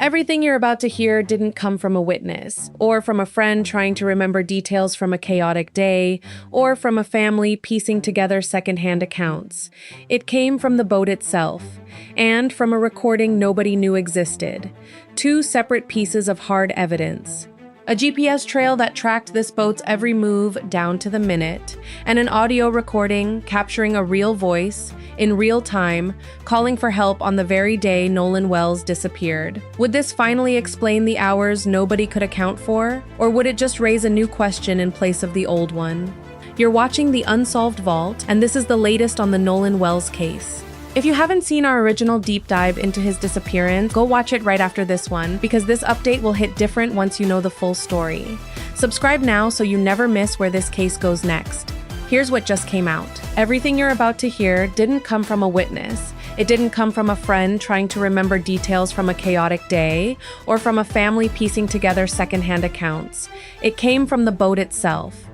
Everything you're about to hear didn't come from a witness, or from a friend trying to remember details from a chaotic day, or from a family piecing together secondhand accounts. It came from the boat itself, and from a recording nobody knew existed. Two separate pieces of hard evidence. A GPS trail that tracked this boat's every move down to the minute, and an audio recording capturing a real voice, in real time, calling for help on the very day Nolan Wells disappeared. Would this finally explain the hours nobody could account for? Or would it just raise a new question in place of the old one? You're watching the Unsolved Vault, and this is the latest on the Nolan Wells case. If you haven't seen our original deep dive into his disappearance, go watch it right after this one, because this update will hit different once you know the full story. Subscribe now so you never miss where this case goes next. Here's what just came out. Everything you're about to hear didn't come from a witness. It didn't come from a friend trying to remember details from a chaotic day, or from a family piecing together secondhand accounts. It came from the boat itself.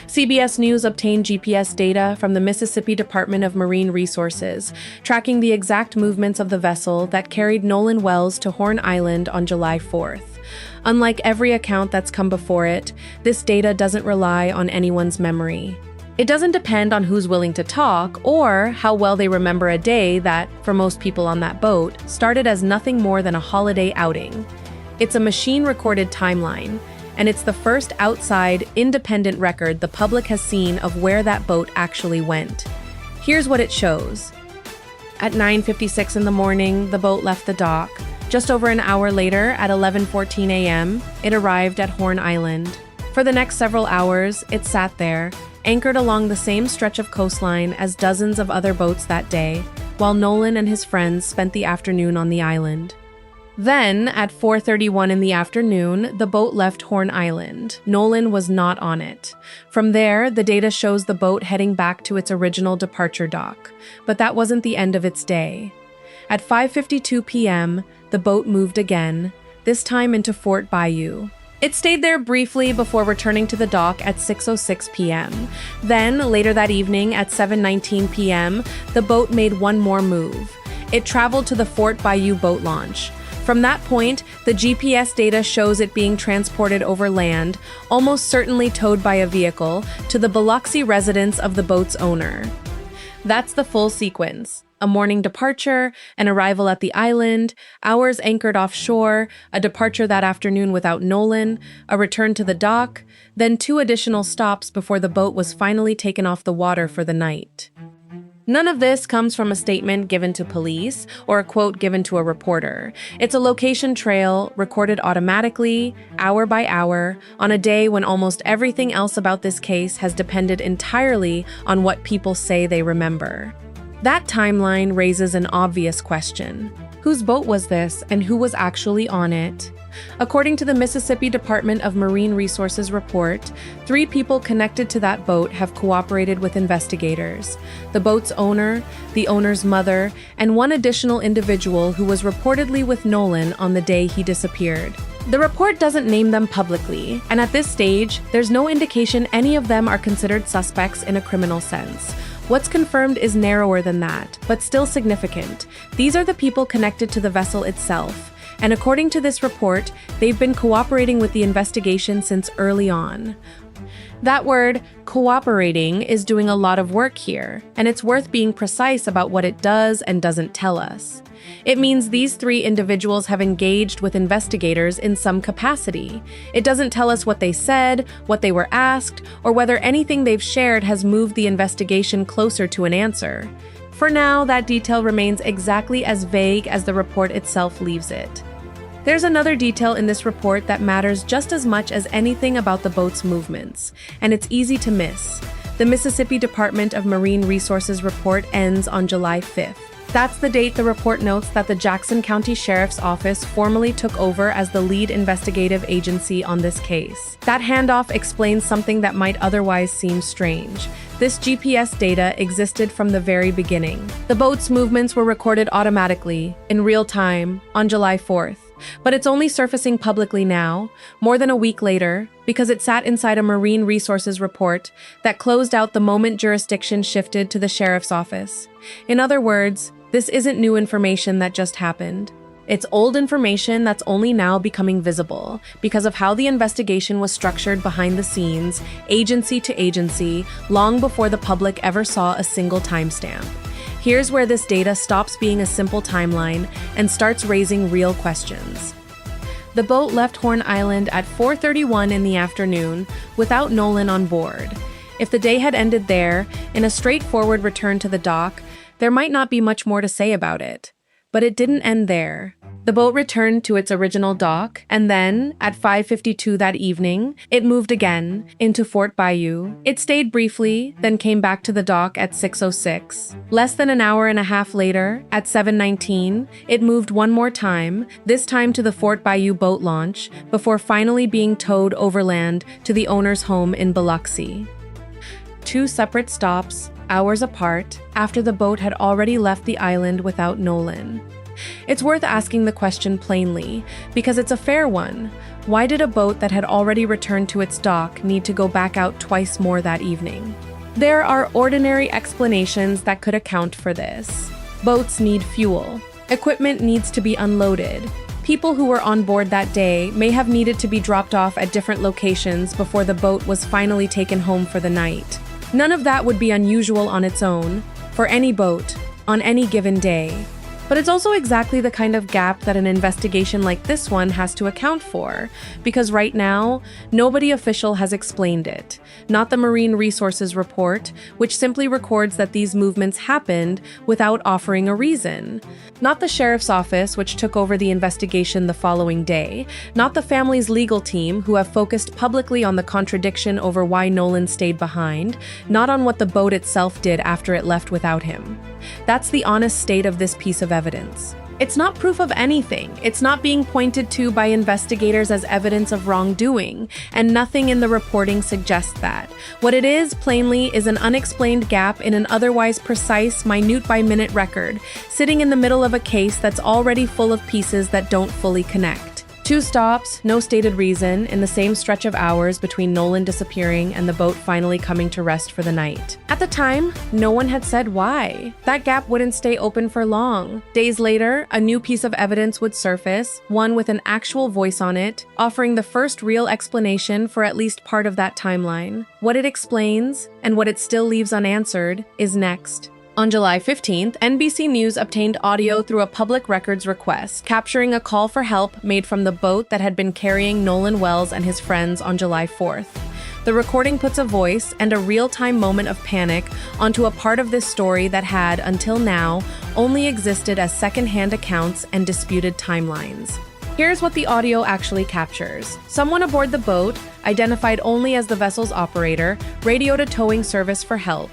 CBS News obtained GPS data from the Mississippi Department of Marine Resources, tracking the exact movements of the vessel that carried Nolan Wells to Horn Island on July 4th. Unlike every account that's come before it, this data doesn't rely on anyone's memory. It doesn't depend on who's willing to talk or how well they remember a day that, for most people on that boat, started as nothing more than a holiday outing. It's a machine-recorded timeline, and it's the first outside, independent record the public has seen of where that boat actually went. Here's what it shows. At 9:56 in the morning, the boat left the dock. Just over an hour later, at 11:14 a.m., it arrived at Horn Island. For the next several hours, it sat there, anchored along the same stretch of coastline as dozens of other boats that day, while Nolan and his friends spent the afternoon on the island. Then, at 4:31 in the afternoon, the boat left Horn Island. Nolan was not on it. From there, the data shows the boat heading back to its original departure dock. But that wasn't the end of its day. At 5:52 p.m., the boat moved again, this time into Fort Bayou. It stayed there briefly before returning to the dock at 6:06 p.m. Then, later that evening at 7:19 p.m., the boat made one more move. It traveled to the Fort Bayou boat launch. From that point, the GPS data shows it being transported over land, almost certainly towed by a vehicle, to the Biloxi residence of the boat's owner. That's the full sequence. A morning departure, an arrival at the island, hours anchored offshore, a departure that afternoon without Nolan, a return to the dock, then 2 additional stops before the boat was finally taken off the water for the night. None of this comes from a statement given to police or a quote given to a reporter. It's a location trail recorded automatically, hour by hour, on a day when almost everything else about this case has depended entirely on what people say they remember. That timeline raises an obvious question. Whose boat was this, and who was actually on it? According to the Mississippi Department of Marine Resources report, 3 people connected to that boat have cooperated with investigators: the boat's owner, the owner's mother, and 1 additional individual who was reportedly with Nolan on the day he disappeared. The report doesn't name them publicly, and at this stage, there's no indication any of them are considered suspects in a criminal sense. What's confirmed is narrower than that, but still significant. These are the people connected to the vessel itself. And according to this report, they've been cooperating with the investigation since early on. That word, cooperating, is doing a lot of work here, and it's worth being precise about what it does and doesn't tell us. It means these 3 individuals have engaged with investigators in some capacity. It doesn't tell us what they said, what they were asked, or whether anything they've shared has moved the investigation closer to an answer. For now, that detail remains exactly as vague as the report itself leaves it. There's another detail in this report that matters just as much as anything about the boat's movements, and it's easy to miss. The Mississippi Department of Marine Resources report ends on July 5th. That's the date the report notes that the Jackson County Sheriff's Office formally took over as the lead investigative agency on this case. That handoff explains something that might otherwise seem strange. This GPS data existed from the very beginning. The boat's movements were recorded automatically, in real time, on July 4th. But it's only surfacing publicly now, more than a week later, because it sat inside a Marine Resources report that closed out the moment jurisdiction shifted to the sheriff's office. In other words, this isn't new information that just happened. It's old information that's only now becoming visible because of how the investigation was structured behind the scenes, agency to agency, long before the public ever saw a single timestamp. Here's where this data stops being a simple timeline and starts raising real questions. The boat left Horn Island at 4:31 in the afternoon without Nolan on board. If the day had ended there, in a straightforward return to the dock, there might not be much more to say about it. But it didn't end there. The boat returned to its original dock, and then, at 5:52 that evening, it moved again into Fort Bayou. It stayed briefly, then came back to the dock at 6:06. Less than an hour and a half later, at 7:19, it moved one more time, this time to the Fort Bayou boat launch, before finally being towed overland to the owner's home in Biloxi. 2 separate stops, hours apart, after the boat had already left the island without Nolan. It's worth asking the question plainly, because it's a fair one. Why did a boat that had already returned to its dock need to go back out twice more that evening? There are ordinary explanations that could account for this. Boats need fuel. Equipment needs to be unloaded. People who were on board that day may have needed to be dropped off at different locations before the boat was finally taken home for the night. None of that would be unusual on its own, for any boat, on any given day. But it's also exactly the kind of gap that an investigation like this one has to account for, because right now, nobody official has explained it. Not the Marine Resources Report, which simply records that these movements happened without offering a reason. Not the Sheriff's Office, which took over the investigation the following day. Not the family's legal team, who have focused publicly on the contradiction over why Nolan stayed behind. Not on what the boat itself did after it left without him. That's the honest state of this piece of evidence. It's not proof of anything. It's not being pointed to by investigators as evidence of wrongdoing, and nothing in the reporting suggests that. What it is, plainly, is an unexplained gap in an otherwise precise, minute-by-minute record, sitting in the middle of a case that's already full of pieces that don't fully connect. 2 stops, no stated reason, in the same stretch of hours between Nolan disappearing and the boat finally coming to rest for the night. At the time, no one had said why. That gap wouldn't stay open for long. Days later, a new piece of evidence would surface, one with an actual voice on it, offering the first real explanation for at least part of that timeline. What it explains, and what it still leaves unanswered, is next. On July 15th, NBC News obtained audio through a public records request, capturing a call for help made from the boat that had been carrying Nolan Wells and his friends on July 4th. The recording puts a voice and a real-time moment of panic onto a part of this story that had, until now, only existed as second-hand accounts and disputed timelines. Here's what the audio actually captures. Someone aboard the boat, identified only as the vessel's operator, radioed a towing service for help.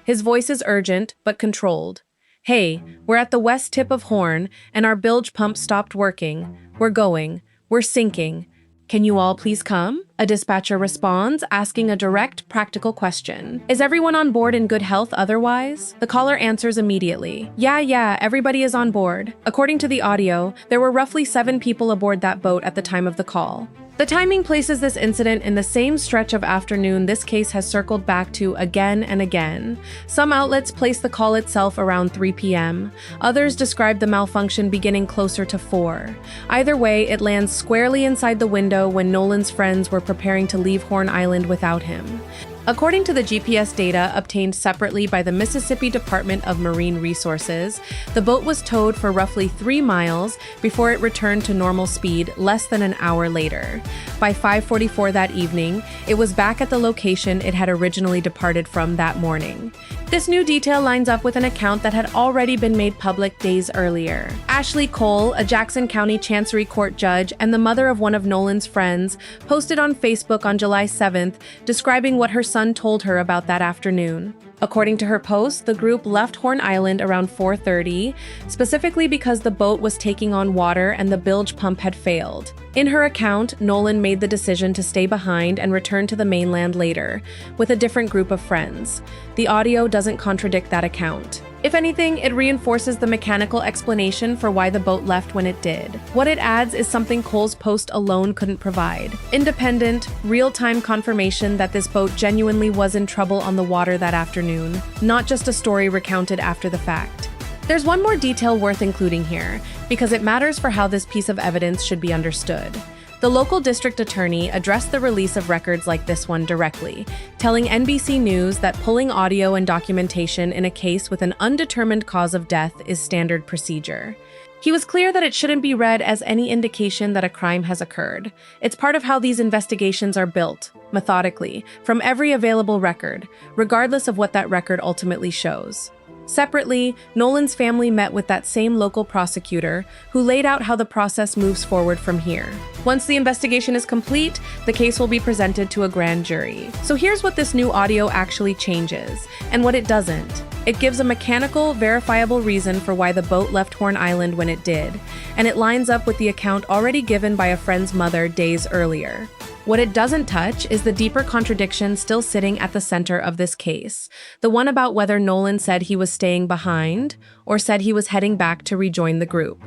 His voice is urgent, but controlled. "Hey, we're at the west tip of Horn, and our bilge pump stopped working. We're going. We're sinking. Can you all please come?" A dispatcher responds, asking a direct, practical question. "Is everyone on board in good health otherwise?" The caller answers immediately. Yeah, everybody is on board." According to the audio, there were roughly 7 people aboard that boat at the time of the call. The timing places this incident in the same stretch of afternoon this case has circled back to again and again. Some outlets place the call itself around 3 p.m. Others describe the malfunction beginning closer to 4. Either way, it lands squarely inside the window when Nolan's friends were preparing to leave Horn Island without him. According to the GPS data obtained separately by the Mississippi Department of Marine Resources, the boat was towed for roughly 3 miles before it returned to normal speed less than an hour later. By 5:44 that evening, it was back at the location it had originally departed from that morning. This new detail lines up with an account that had already been made public days earlier. Ashley Cole, a Jackson County Chancery Court judge and the mother of one of Nolan's friends, posted on Facebook on July 7th describing what her son told her about that afternoon. According to her post, the group left Horn Island around 4:30, specifically because the boat was taking on water and the bilge pump had failed. In her account, Nolan made the decision to stay behind and return to the mainland later, with a different group of friends. The audio doesn't contradict that account. If anything, it reinforces the mechanical explanation for why the boat left when it did. What it adds is something Cole's post alone couldn't provide: independent, real-time confirmation that this boat genuinely was in trouble on the water that afternoon, not just a story recounted after the fact. There's one more detail worth including here. because it matters for how this piece of evidence should be understood. The local district attorney addressed the release of records like this one directly, telling NBC News that pulling audio and documentation in a case with an undetermined cause of death is standard procedure. He was clear that it shouldn't be read as any indication that a crime has occurred. It's part of how these investigations are built, methodically, from every available record, regardless of what that record ultimately shows. Separately, Nolan's family met with that same local prosecutor, who laid out how the process moves forward from here. Once the investigation is complete, the case will be presented to a grand jury. So here's what this new audio actually changes, and what it doesn't. It gives a mechanical, verifiable reason for why the boat left Horn Island when it did, and it lines up with the account already given by a friend's mother days earlier. What it doesn't touch is the deeper contradiction still sitting at the center of this case, the one about whether Nolan said he was staying behind or said he was heading back to rejoin the group.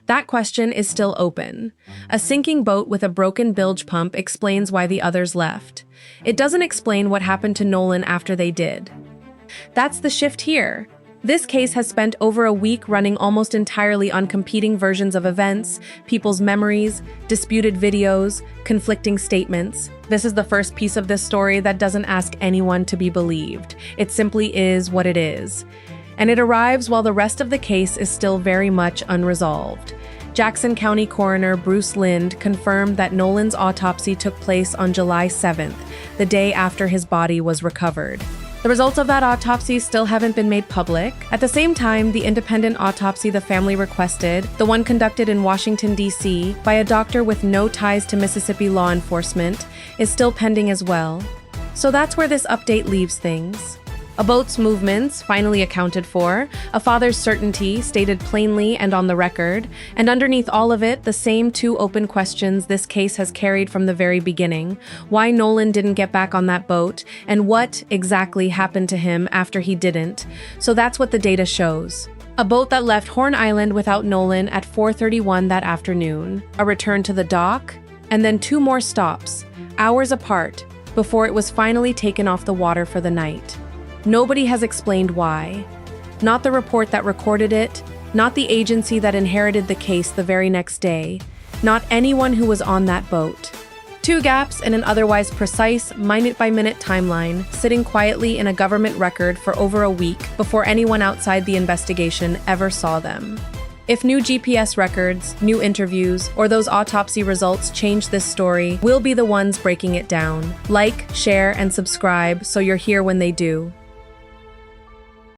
That question is still open. A sinking boat with a broken bilge pump explains why the others left. It doesn't explain what happened to Nolan after they did. That's the shift here. This case has spent over a week running almost entirely on competing versions of events, people's memories, disputed videos, conflicting statements. This is the first piece of this story that doesn't ask anyone to be believed. It simply is what it is. And it arrives while the rest of the case is still very much unresolved. Jackson County Coroner Bruce Lind confirmed that Nolan's autopsy took place on July 7th, the day after his body was recovered. The results of that autopsy still haven't been made public. At the same time, the independent autopsy the family requested, the one conducted in Washington, D.C., by a doctor with no ties to Mississippi law enforcement, is still pending as well. So that's where this update leaves things. A boat's movements finally accounted for, a father's certainty stated plainly and on the record, and underneath all of it, the same two open questions this case has carried from the very beginning: why Nolan didn't get back on that boat, and what exactly happened to him after he didn't. So that's what the data shows. A boat that left Horn Island without Nolan at 4:31 that afternoon, a return to the dock, and then two more stops, hours apart, before it was finally taken off the water for the night. Nobody has explained why. Not the report that recorded it, not the agency that inherited the case the very next day, not anyone who was on that boat. Two gaps in an otherwise precise, minute-by-minute timeline, sitting quietly in a government record for over a week before anyone outside the investigation ever saw them. If new GPS records, new interviews, or those autopsy results change this story, we'll be the ones breaking it down. Like, share, and subscribe so you're here when they do.